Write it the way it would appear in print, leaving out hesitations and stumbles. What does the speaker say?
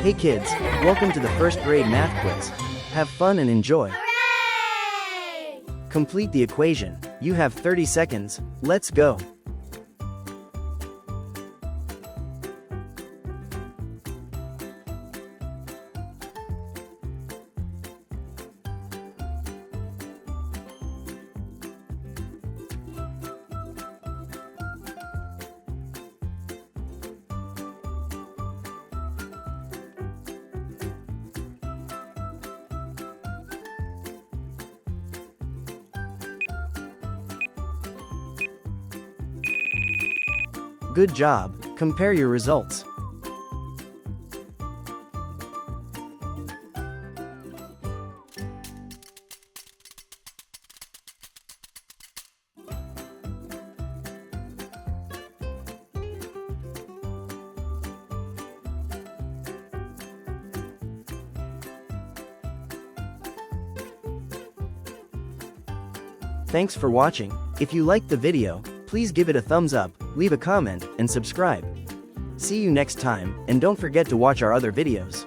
Hey kids, welcome to the first grade math quiz. Have fun and enjoy. Hooray! Complete the equation. You have 30 seconds. Let's go. Good job. Compare your results. Thanks for watching. If you liked the video, please give it a thumbs up, leave a comment, and subscribe. See you next time, and don't forget to watch our other videos.